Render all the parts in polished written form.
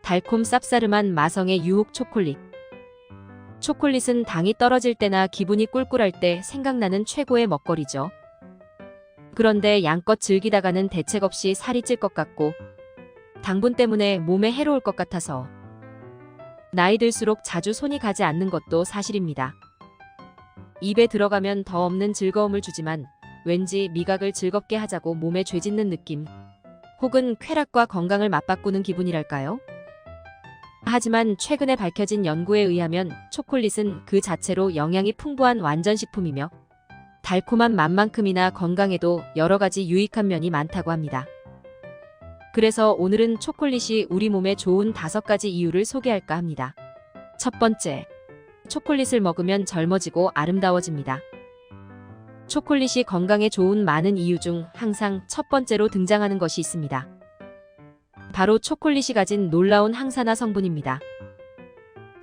달콤 쌉싸름한 마성의 유혹 초콜릿. 초콜릿은 당이 떨어질 때나 기분이 꿀꿀할 때 생각나는 최고의 먹거리죠. 그런데 양껏 즐기다가는 대책 없이 살이 찔 것 같고 당분 때문에 몸에 해로울 것 같아서 나이 들수록 자주 손이 가지 않는 것도 사실입니다. 입에 들어가면 더 없는 즐거움을 주지만 왠지 미각을 즐겁게 하자고 몸에 죄짓는 느낌, 혹은 쾌락과 건강을 맞바꾸는 기분이랄까요? 하지만 최근에 밝혀진 연구에 의하면 초콜릿은 그 자체로 영양이 풍부한 완전식품이며 달콤한 맛만큼이나 건강에도 여러 가지 유익한 면이 많다고 합니다. 그래서 오늘은 초콜릿이 우리 몸에 좋은 5가지 이유를 소개할까 합니다. 첫 번째, 초콜릿을 먹으면 젊어지고 아름다워집니다. 초콜릿이 건강에 좋은 많은 이유 중 항상 첫 번째로 등장하는 것이 있습니다. 바로 초콜릿이 가진 놀라운 항산화 성분입니다.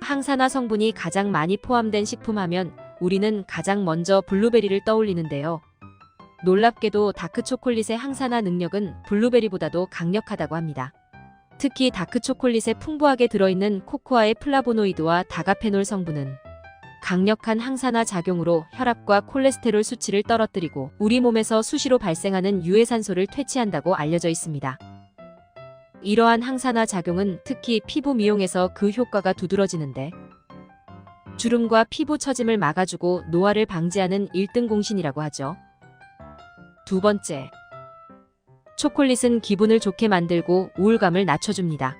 항산화 성분이 가장 많이 포함된 식품 하면 우리는 가장 먼저 블루베리를 떠올리는데요. 놀랍게도 다크초콜릿의 항산화 능력은 블루베리보다도 강력하다고 합니다. 특히 다크초콜릿에 풍부하게 들어있는 코코아의 플라보노이드와 다가페놀 성분은 강력한 항산화 작용으로 혈압과 콜레스테롤 수치를 떨어뜨리고 우리 몸에서 수시로 발생하는 유해산소를 퇴치한다고 알려져 있습니다. 이러한 항산화 작용은 특히 피부 미용에서 그 효과가 두드러지는데 주름과 피부 처짐을 막아주고 노화를 방지하는 1등 공신이라고 하죠. 두 번째, 초콜릿은 기분을 좋게 만들고 우울감을 낮춰줍니다.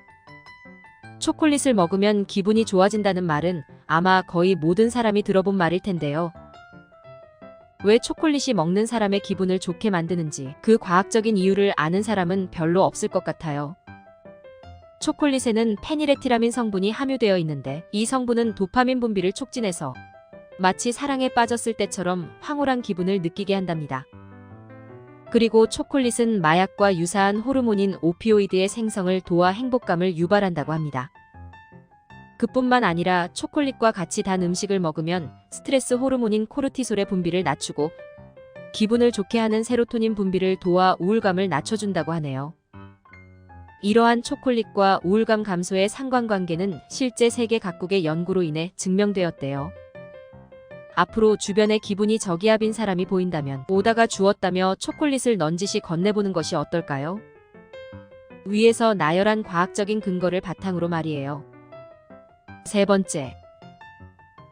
초콜릿을 먹으면 기분이 좋아진다는 말은 아마 거의 모든 사람이 들어본 말일 텐데요. 왜 초콜릿이 먹는 사람의 기분을 좋게 만드는지 그 과학적인 이유를 아는 사람은 별로 없을 것 같아요. 초콜릿에는 페니레티라민 성분이 함유되어 있는데 이 성분은 도파민 분비를 촉진해서 마치 사랑에 빠졌을 때처럼 황홀한 기분을 느끼게 한답니다. 그리고 초콜릿은 마약과 유사한 호르몬인 오피오이드의 생성을 도와 행복감을 유발한다고 합니다. 그뿐만 아니라 초콜릿과 같이 단 음식을 먹으면 스트레스 호르몬인 코르티솔의 분비를 낮추고 기분을 좋게 하는 세로토닌 분비를 도와 우울감을 낮춰준다고 하네요. 이러한 초콜릿과 우울감 감소의 상관관계는 실제 세계 각국의 연구로 인해 증명되었대요. 앞으로 주변에 기분이 저기압인 사람이 보인다면 오다가 주웠다며 초콜릿을 넌지시 건네보는 것이 어떨까요? 위에서 나열한 과학적인 근거를 바탕으로 말이에요. 세 번째,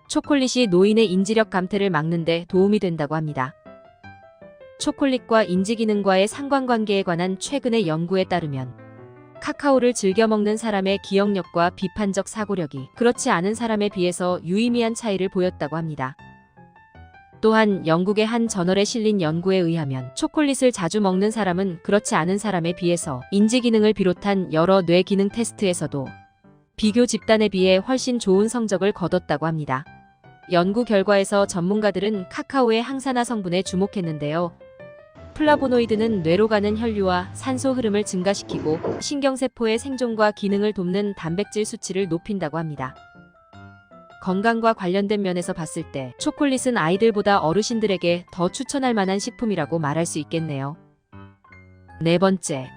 초콜릿이 노인의 인지력 감퇴를 막는 데 도움이 된다고 합니다. 초콜릿과 인지기능과의 상관관계에 관한 최근의 연구에 따르면 카카오를 즐겨 먹는 사람의 기억력과 비판적 사고력이 그렇지 않은 사람에 비해서 유의미한 차이를 보였다고 합니다. 또한 영국의 한 저널에 실린 연구에 의하면 초콜릿을 자주 먹는 사람은 그렇지 않은 사람에 비해서 인지기능을 비롯한 여러 뇌기능 테스트에서도 비교 집단에 비해 훨씬 좋은 성적을 거뒀다고 합니다. 연구 결과에서 전문가들은 카카오의 항산화 성분에 주목했는데요. 플라보노이드는 뇌로 가는 혈류와 산소 흐름을 증가시키고 신경세포의 생존과 기능을 돕는 단백질 수치를 높인다고 합니다. 건강과 관련된 면에서 봤을 때 초콜릿은 아이들보다 어르신들에게 더 추천할 만한 식품이라고 말할 수 있겠네요. 네 번째,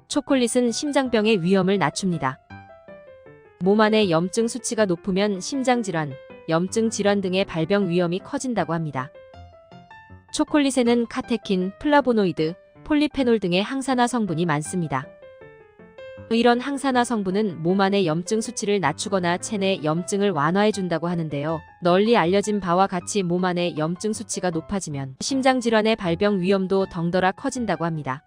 초콜릿은 심장병의 위험을 낮춥니다. 몸 안의 염증 수치가 높으면 심장질환, 염증 질환 등의 발병 위험이 커진다고 합니다. 초콜릿에는 카테킨, 플라보노이드, 폴리페놀 등의 항산화 성분이 많습니다. 이런 항산화 성분은 몸 안의 염증 수치를 낮추거나 체내 염증을 완화해준다고 하는데요. 널리 알려진 바와 같이 몸 안의 염증 수치가 높아지면 심장질환의 발병 위험도 덩달아 커진다고 합니다.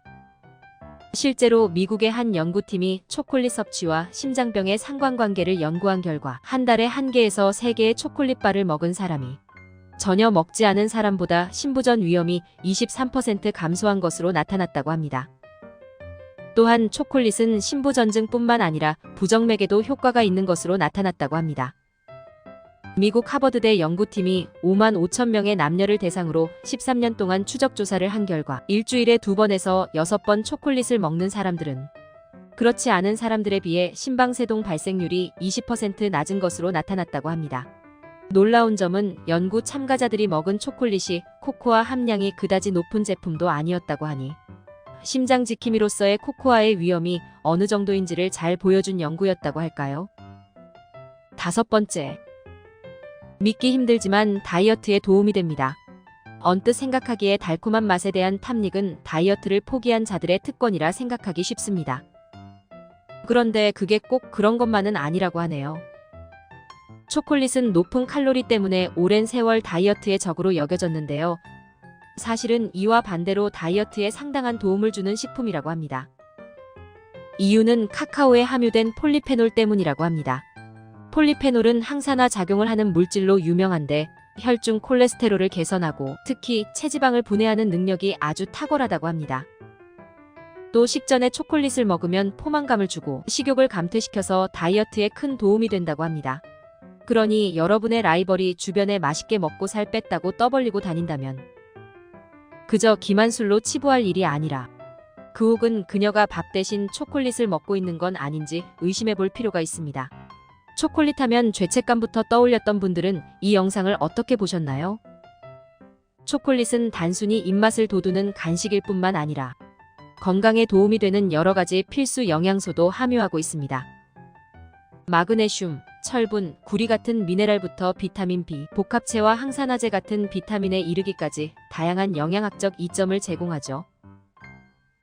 실제로 미국의 한 연구팀이 초콜릿 섭취와 심장병의 상관관계를 연구한 결과 한 달에 1개에서 3개의 초콜릿바를 먹은 사람이 전혀 먹지 않은 사람보다 심부전 위험이 23% 감소한 것으로 나타났다고 합니다. 또한 초콜릿은 심부전증뿐만 아니라 부정맥에도 효과가 있는 것으로 나타났다고 합니다. 미국 하버드대 연구팀이 5만 5천 명의 남녀를 대상으로 13년 동안 추적 조사를 한 결과 일주일에 2번에서 6번 초콜릿을 먹는 사람들은 그렇지 않은 사람들에 비해 심방세동 발생률이 20% 낮은 것으로 나타났다고 합니다. 놀라운 점은 연구 참가자들이 먹은 초콜릿이 코코아 함량이 그다지 높은 제품도 아니었다고 하니 심장 지킴이로서의 코코아의 위험이 어느 정도인지를 잘 보여준 연구였다고 할까요? 5번째. 믿기 힘들지만 다이어트에 도움이 됩니다. 언뜻 생각하기에 달콤한 맛에 대한 탐닉은 다이어트를 포기한 자들의 특권이라 생각하기 쉽습니다. 그런데 그게 꼭 그런 것만은 아니라고 하네요. 초콜릿은 높은 칼로리 때문에 오랜 세월 다이어트의 적으로 여겨졌는데요. 사실은 이와 반대로 다이어트에 상당한 도움을 주는 식품이라고 합니다. 이유는 카카오에 함유된 폴리페놀 때문이라고 합니다. 폴리페놀은 항산화 작용을 하는 물질로 유명한데 혈중 콜레스테롤을 개선하고 특히 체지방을 분해하는 능력이 아주 탁월하다고 합니다. 또 식전에 초콜릿을 먹으면 포만감을 주고 식욕을 감퇴시켜서 다이어트에 큰 도움이 된다고 합니다. 그러니 여러분의 라이벌이 주변에 맛있게 먹고 살 뺐다고 떠벌리고 다닌다면 그저 기만술로 치부할 일이 아니라 그 혹은 그녀가 밥 대신 초콜릿을 먹고 있는 건 아닌지 의심해 볼 필요가 있습니다. 초콜릿 하면 죄책감부터 떠올렸던 분들은 이 영상을 어떻게 보셨나요? 초콜릿은 단순히 입맛을 돋우는 간식일 뿐만 아니라 건강에 도움이 되는 여러 가지 필수 영양소도 함유하고 있습니다. 마그네슘, 철분, 구리 같은 미네랄부터 비타민 B, 복합체와 항산화제 같은 비타민에 이르기까지 다양한 영양학적 이점을 제공하죠.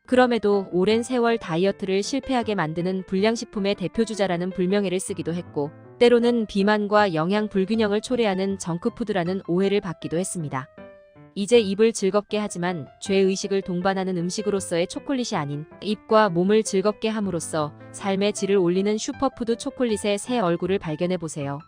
그럼에도 오랜 세월 다이어트를 실패하게 만드는 불량식품의 대표주자라는 불명예를 쓰기도 했고 때로는 비만과 영양 불균형을 초래하는 정크푸드라는 오해를 받기도 했습니다. 이제 입을 즐겁게 하지만 죄의식을 동반하는 음식으로서의 초콜릿이 아닌 입과 몸을 즐겁게 함으로써 삶의 질을 올리는 슈퍼푸드 초콜릿의 새 얼굴을 발견해 보세요.